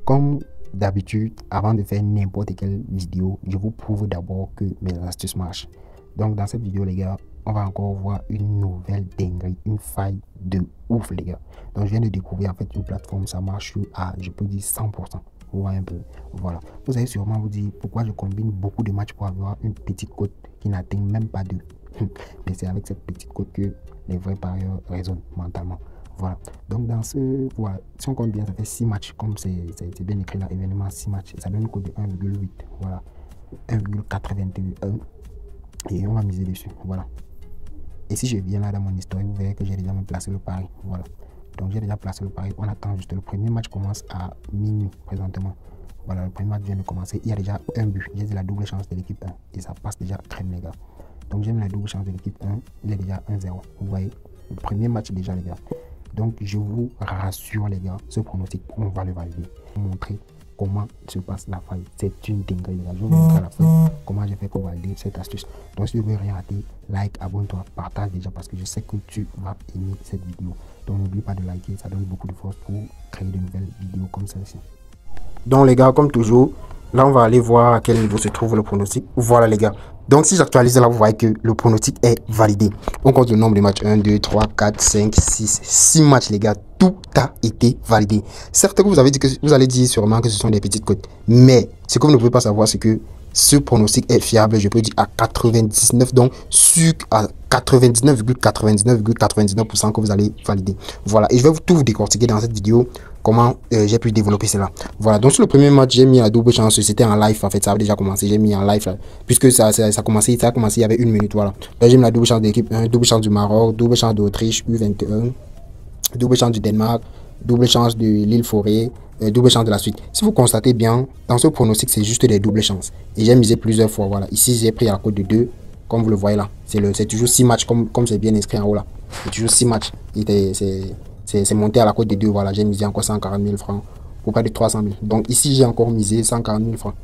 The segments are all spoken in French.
Comme d'habitude, avant de faire n'importe quelle vidéo, je vous prouve d'abord que mes astuces marchent. Donc dans cette vidéo les gars, on va encore voir une nouvelle dinguerie, une faille de ouf les gars. Donc je viens de découvrir en fait une plateforme, ça marche à, je peux dire 100%. Vous voyez un peu, voilà. Vous allez sûrement vous dire pourquoi je combine beaucoup de matchs pour avoir une petite cote qui n'atteint même pas 2. Mais c'est avec cette petite cote que les vrais parieurs raisonnent mentalement. Voilà, donc dans ce, voilà, si on compte bien, ça fait 6 matchs, comme c'est bien écrit là, événement 6 matchs, ça donne une cote de 1,8, voilà, 1,81, et on va miser dessus, voilà. Et si je viens là dans mon historique, vous verrez que j'ai déjà même placé le pari, voilà. Donc j'ai déjà placé le pari, on attend juste, le premier match commence à minuit présentement. Voilà, le premier match vient de commencer, il y a déjà un but, j'ai dit la double chance de l'équipe 1, et ça passe déjà crème les gars. Donc j'aime la double chance de l'équipe 1, il est déjà 1-0, vous voyez, le premier match déjà les gars. Donc je vous rassure les gars, ce pronostic, on va le valider. Montrer comment se passe la faille. C'est une dinguerie les gars. Je vais vous montrer à la fin comment j'ai fait pour valider cette astuce. Donc si tu veux rien rater, like, abonne-toi, partage déjà parce que je sais que tu vas aimer cette vidéo. Donc n'oublie pas de liker, ça donne beaucoup de force pour créer de nouvelles vidéos comme celle-ci. Donc les gars, comme toujours, là on va aller voir à quel niveau se trouve le pronostic. Voilà les gars. Donc si j'actualise là, vous voyez que le pronostic est validé. On compte le nombre de matchs. 1, 2, 3, 4, 5, 6, 6 matchs les gars. Tout a été validé. Certes que vous avez dit que vous allez dire sûrement que ce sont des petites cotes. Mais ce que vous ne pouvez pas savoir, c'est que ce pronostic est fiable, je peux dire à 99, donc sur à 99,99,99% que vous allez valider. Voilà, et je vais tout vous décortiquer dans cette vidéo comment j'ai pu développer cela. Voilà, donc sur le premier match, j'ai mis la double chance, c'était en live en fait, ça a déjà commencé, j'ai mis en live là, puisque ça a commencé, il y avait 1 minute, voilà. Là j'ai mis la double chance de l'équipe 1, double chance du Maroc, double chance d'Autriche, U21, double chance du Danemark, double chance de l'île Forêt, double chance de la suite. Si vous constatez bien, dans ce pronostic, c'est juste des doubles chances. Et j'ai misé plusieurs fois, voilà. Ici, j'ai pris la cote de 2, comme vous le voyez là. C'est toujours 6 matchs, comme c'est bien inscrit en haut là. C'est toujours 6 matchs. C'est monté à la cote de 2, voilà. J'ai misé encore 140 000 francs pour près de 300 000. Donc ici, j'ai encore misé 140 000 francs.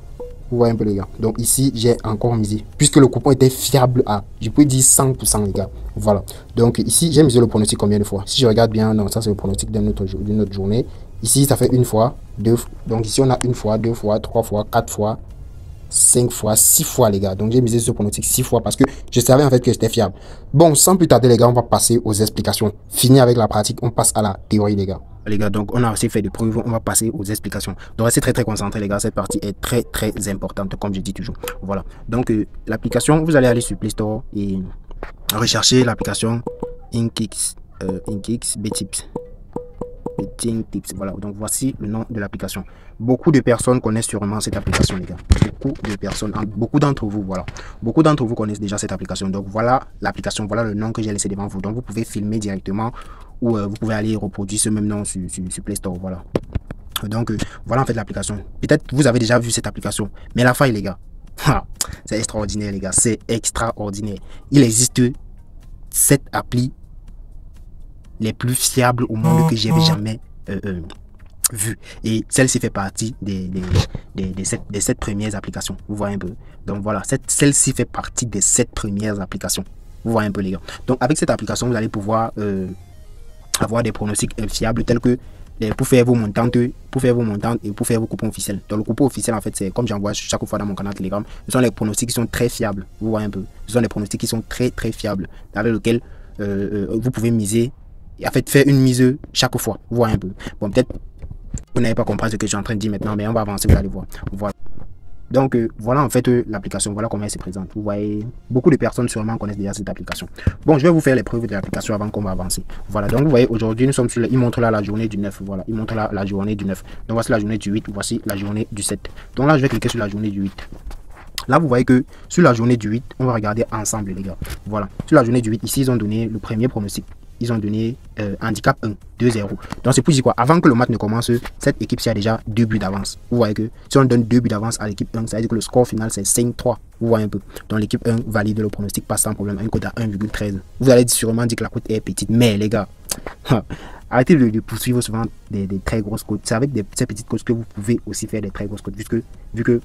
Vous voyez un peu les gars. Donc ici, j'ai encore misé. Puisque le coupon était fiable à, je peux dire 100% les gars. Voilà. Donc ici, j'ai misé le pronostic combien de fois? Si je regarde bien, non, ça c'est le pronostic d'une autre journée. Ici, ça fait 1 fois, 2 fois. Donc ici, on a 1 fois, 2 fois, 3 fois, 4 fois, 5 fois, 6 fois les gars. Donc j'ai misé ce pronostic 6 fois parce que je savais en fait que c'était fiable. Bon, sans plus tarder les gars, on va passer aux explications. Fini avec la pratique, on passe à la théorie les gars. Les gars, donc on a aussi fait des preuves, on va passer aux explications. Donc restez très concentrés les gars, cette partie est très importante comme je dis toujours. Voilà, donc l'application, vous allez aller sur Play Store et rechercher l'application Inkix, Betips. Betting Tips, voilà, donc voici le nom de l'application. Beaucoup de personnes connaissent sûrement cette application les gars, beaucoup de personnes, beaucoup d'entre vous, voilà, beaucoup d'entre vous connaissent déjà cette application. Donc voilà l'application, voilà le nom que j'ai laissé devant vous. Donc vous pouvez filmer directement ou vous pouvez aller reproduire ce même nom sur Play Store, voilà. Donc voilà en fait l'application. Peut-être vous avez déjà vu cette application, mais la faille les gars, c'est extraordinaire les gars, c'est extraordinaire. Il existe cette appli les plus fiables au monde que j'ai jamais vu, et celle-ci fait partie des 7 premières applications, vous voyez un peu. Donc voilà, celle-ci fait partie des 7 premières applications, vous voyez un peu les gars. Donc avec cette application vous allez pouvoir avoir des pronostics fiables tels que pour faire vos montantes et pour faire vos coupons officiels. Donc le coupon officiel en fait c'est comme j'envoie chaque fois dans mon canal Telegram, ce sont les pronostics qui sont très fiables, vous voyez un peu. Ce sont les pronostics qui sont très fiables avec lesquels vous pouvez miser, en fait faire une mise chaque fois, vous voyez un peu. Bon, peut-être vous n'avez pas compris ce que je suis en train de dire maintenant, mais on va avancer, vous allez voir. Voilà. Donc voilà en fait l'application, voilà comment elle se présente. Vous voyez, beaucoup de personnes sûrement connaissent déjà cette application. Bon, je vais vous faire les preuves de l'application avant qu'on va avancer. Voilà, donc vous voyez, aujourd'hui nous sommes sur il montre là la journée du 9, voilà, il montre là la journée du 9. Donc voici la journée du 8, voici la journée du 7. Donc là je vais cliquer sur la journée du 8. Là, vous voyez que sur la journée du 8, on va regarder ensemble les gars. Voilà, sur la journée du 8, ici ils ont donné le premier pronostic. Ils ont donné handicap 1, 2-0. Donc c'est pour dire quoi? Avant que le match ne commence, cette équipe-ci a déjà 2 buts d'avance. Vous voyez que si on donne 2 buts d'avance à l'équipe 1, ça veut dire que le score final c'est 5-3. Vous voyez un peu. Donc l'équipe 1 valide le pronostic, passe sans problème, une cote à 1,13. Vous allez sûrement dire que la cote est petite, mais les gars, arrêtez de poursuivre souvent des très grosses cotes. C'est avec ces petites cotes que vous pouvez aussi faire des très grosses cotes, vu que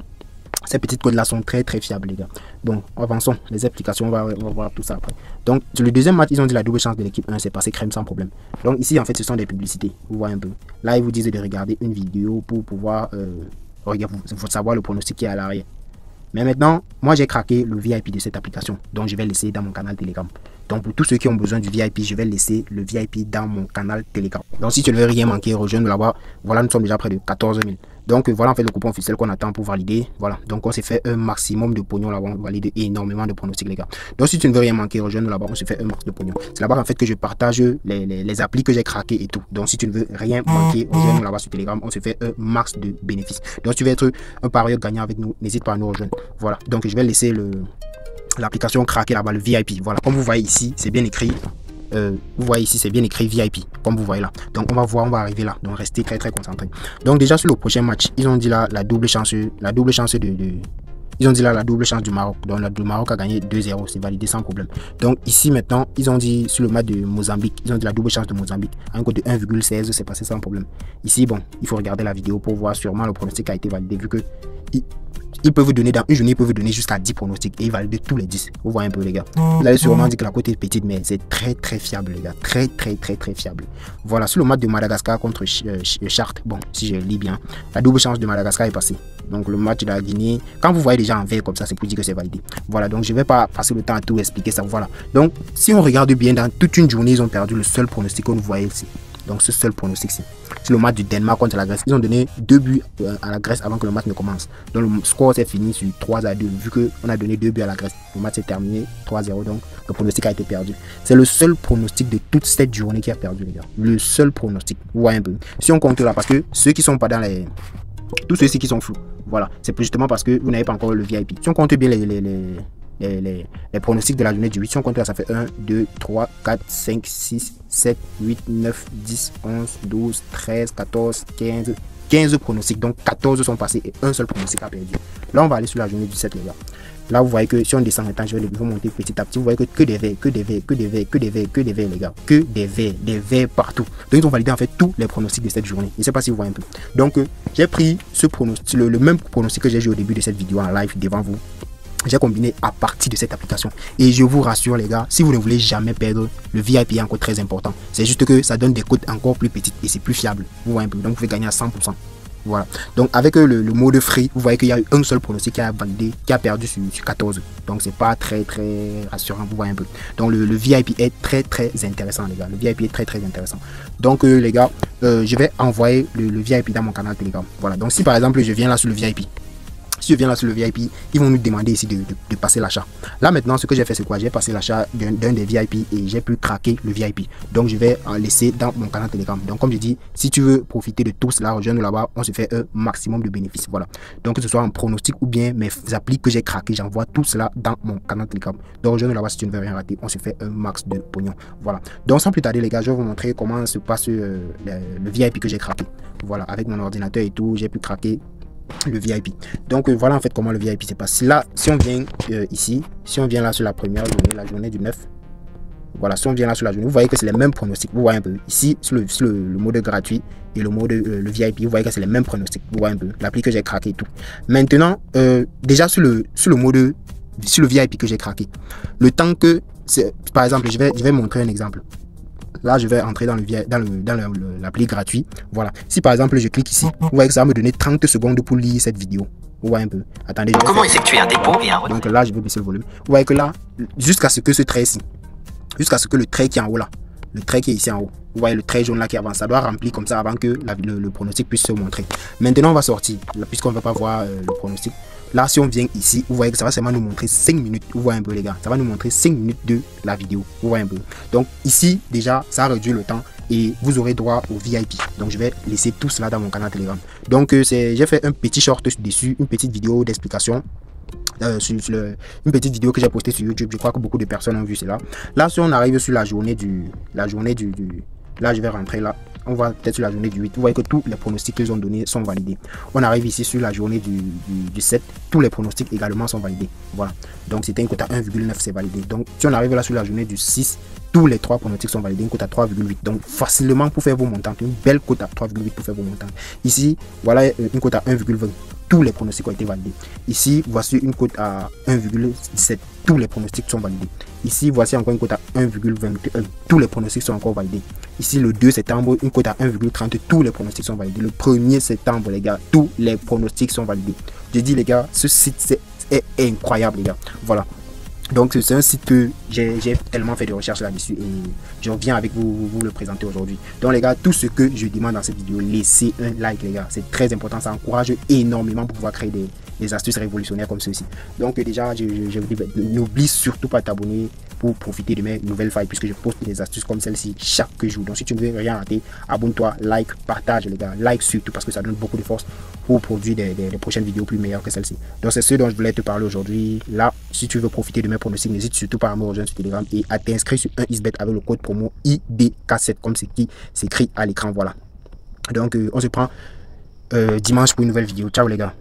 Ces petites codes là sont très fiables, les gars. Bon, avançons. Les applications, on va voir tout ça après. Donc, sur le deuxième match, ils ont dit la double chance de l'équipe 1, c'est passé crème sans problème. Donc, ici, en fait, ce sont des publicités. Vous voyez un peu. Là, ils vous disent de regarder une vidéo pour pouvoir savoir le pronostic qui est à l'arrière. Mais maintenant, moi, j'ai craqué le VIP de cette application. Donc, je vais laisser dans mon canal Telegram. Donc, pour tous ceux qui ont besoin du VIP, je vais laisser le VIP dans mon canal Telegram. Donc, si tu ne veux rien manquer, rejoins-nous là-bas. Voilà, nous sommes déjà près de 14 000. Donc, voilà en fait le coupon officiel qu'on attend pour valider. Voilà, donc on s'est fait un maximum de pognon là-bas. On valide énormément de pronostics, les gars. Donc, si tu ne veux rien manquer, rejoins-nous là-bas. On se fait un max de pognon. C'est là-bas en fait que je partage les applis que j'ai craqué et tout. Donc, si tu ne veux rien manquer, rejoins-nous là-bas sur Telegram. On se fait un max de bénéfices. Donc, si tu veux être un parieur gagnant avec nous, n'hésite pas à nous rejoindre. Voilà, donc je vais laisser l'application craquer là-bas, le VIP. Voilà, comme vous voyez ici, c'est bien écrit. Vous voyez ici, c'est bien écrit VIP, comme vous voyez là. Donc, on va voir, on va arriver là. Donc, restez très concentrés. Donc, déjà, sur le prochain match, ils ont dit là la double chance ils ont dit là la double chance du Maroc. Donc, le Maroc a gagné 2-0, c'est validé sans problème. Donc, ici, maintenant, ils ont dit sur le match de Mozambique, ils ont dit la double chance de Mozambique. À un code de 1,16, c'est passé sans problème. Ici, bon, il faut regarder la vidéo pour voir sûrement le pronostic a été validé, vu que il peut vous donner dans une journée, il peut vous donner jusqu'à 10 pronostics et il valide tous les 10. Vous voyez un peu, les gars. Vous allez sûrement dire que la cote est petite, mais c'est très fiable, les gars. Très fiable. Voilà, sur le match de Madagascar contre Chartres, bon, si je lis bien, la double chance de Madagascar est passée. Donc, le match de la Guinée, quand vous voyez déjà en vert comme ça, c'est pour dire que c'est validé. Voilà, donc je ne vais pas passer le temps à tout expliquer ça. Voilà. Donc, si on regarde bien, dans toute une journée, ils ont perdu le seul pronostic que vous voyez ici. Donc, ce seul pronostic-ci. C'est le match du Danemark contre la Grèce. Ils ont donné 2 buts à la Grèce avant que le match ne commence. Donc, le score s'est fini sur 3-2. Vu qu'on a donné 2 buts à la Grèce, le match s'est terminé 3-0. Donc, le pronostic a été perdu. C'est le seul pronostic de toute cette journée qui a perdu, les gars. Le seul pronostic. Vous voyez un peu. Si on compte là, parce que ceux qui sont pas dans les... Tous ceux-ci qui sont flous. Voilà. C'est justement parce que vous n'avez pas encore le VIP. Si on compte bien les pronostics de la journée du 8, si on compte là, ça fait 1, 2, 3, 4, 5, 6, 7, 8, 9, 10, 11, 12, 13, 14, 15 pronostics. Donc 14 sont passés et un seul pronostic a perdu. Là, on va aller sur la journée du 7, les gars. Là, vous voyez que si on descend maintenant, je vais vous monter petit à petit. Vous voyez que des verts, les gars. Que des verts partout. Donc, ils ont validé en fait tous les pronostics de cette journée. Je ne sais pas si vous voyez un peu. Donc, j'ai pris ce pronostic, le même pronostic que j'ai joué au début de cette vidéo en live devant vous. J'ai combiné à partir de cette application. Et je vous rassure, les gars, si vous ne voulez jamais perdre, le VIP est encore très important. C'est juste que ça donne des cotes encore plus petites et c'est plus fiable. Vous voyez un peu. Donc, vous pouvez gagner à 100%. Voilà. Donc, avec le mode free, vous voyez qu'il y a eu un seul pronostic qui a validé, qui a perdu sur 14. Donc, c'est pas très rassurant. Vous voyez un peu. Donc, le VIP est très intéressant, les gars. Le VIP est très intéressant. Donc, les gars, je vais envoyer le VIP dans mon canal Telegram. Voilà. Donc, si par exemple, je viens là sur le VIP. Si je viens là sur le VIP, ils vont nous demander ici de passer l'achat. Là maintenant, ce que j'ai fait, c'est quoi? J'ai passé l'achat d'un des VIP et j'ai pu craquer le VIP. Donc, je vais en laisser dans mon canal Telegram. Donc, comme je dis, si tu veux profiter de tout cela, rejoins-nous là-bas. On se fait un maximum de bénéfices. Voilà. Donc, que ce soit en pronostic ou bien mes applis que j'ai craqué, j'envoie tout cela dans mon canal Telegram. Donc, rejoins-nous là-bas si tu ne veux rien rater. On se fait un max de pognon. Voilà. Donc, sans plus tarder, les gars, je vais vous montrer comment se passe le VIP que j'ai craqué. Voilà. Avec mon ordinateur et tout, j'ai pu craquer le VIP. Donc voilà en fait comment le VIP se passe. Là, si on vient ici, si on vient là sur la première journée, la journée du 9, voilà, si on vient là sur la journée, vous voyez que c'est les mêmes pronostics. Vous voyez un peu ici sur le mode gratuit et le mode le VIP, vous voyez que c'est les mêmes pronostics. Vous voyez un peu l'appli que j'ai craqué et tout. Maintenant, déjà sur le mode, sur le VIP que j'ai craqué, le temps que par exemple, je vais montrer un exemple. Là, je vais entrer dans l'appli gratuit. Voilà. Si par exemple, je clique ici, vous voyez que ça va me donner 30 secondes pour lire cette vidéo. Vous voyez un peu. Attendez. Comment effectuer un dépôt et un retrait? Donc là, je vais baisser le volume. Vous voyez que là, jusqu'à ce que ce trait ici, jusqu'à ce que le trait qui est en haut là, le trait qui est ici en haut, vous voyez le trait jaune là qui avance, ça doit remplir comme ça avant que le pronostic puisse se montrer. Maintenant, on va sortir, puisqu'on ne va pas voir le pronostic. Là, si on vient ici, vous voyez que ça va seulement nous montrer 5 minutes. Vous voyez un peu, les gars. Ça va nous montrer 5 minutes de la vidéo. Vous voyez un peu. Donc, ici, déjà, ça réduit le temps et vous aurez droit au VIP. Donc, je vais laisser tout cela dans mon canal Telegram. Donc, j'ai fait un petit short dessus, une petite vidéo d'explication. Une petite vidéo que j'ai postée sur YouTube. Je crois que beaucoup de personnes ont vu cela. Là, si on arrive sur la journée du là, je vais rentrer là. On va peut-être sur la journée du 8. Vous voyez que tous les pronostics qu'ils ont donnés sont validés. On arrive ici sur la journée du 7. Tous les pronostics également sont validés. Voilà. Donc, c'était une cote à 1,9, c'est validé. Donc, si on arrive là sur la journée du 6, tous les 3 pronostics sont validés. Une cote à 3,8. Donc, facilement pour faire vos montants. Une belle cote à 3,8 pour faire vos montants. Ici, voilà une cote à 1,20. tous les pronostics ont été validés. Ici, voici une cote à 1,17. Tous les pronostics sont validés. Ici, voici encore une cote à 1,21. Tous les pronostics sont encore validés. Ici, le 2 septembre, une cote à 1,30. Tous les pronostics sont validés. Le 1er septembre, les gars, tous les pronostics sont validés. Je dis, les gars, ce site est incroyable, les gars. Voilà. Donc c'est un site que j'ai tellement fait de recherches là-dessus et je reviens avec vous le présenter aujourd'hui. Donc les gars, tout ce que je demande dans cette vidéo, laissez un like les gars, c'est très important, ça encourage énormément pour pouvoir créer des astuces révolutionnaires comme ceci. Donc déjà, je vous dis, n'oublie surtout pas de t'abonner pour profiter de mes nouvelles failles puisque je poste des astuces comme celle-ci chaque jour. Donc si tu ne veux rien rater, abonne-toi, like, partage les gars, like surtout parce que ça donne beaucoup de force pour produire des prochaines vidéos plus meilleures que celle-ci. Donc c'est ce dont je voulais te parler aujourd'hui. Là, si tu veux profiter de mes pronostics, n'hésite surtout pas à me rejoindre sur Telegram et à t'inscrire sur un xbet avec le code promo IDK7 comme c'est qui s'écrit à l'écran. Voilà. Donc on se prend dimanche pour une nouvelle vidéo. Ciao les gars.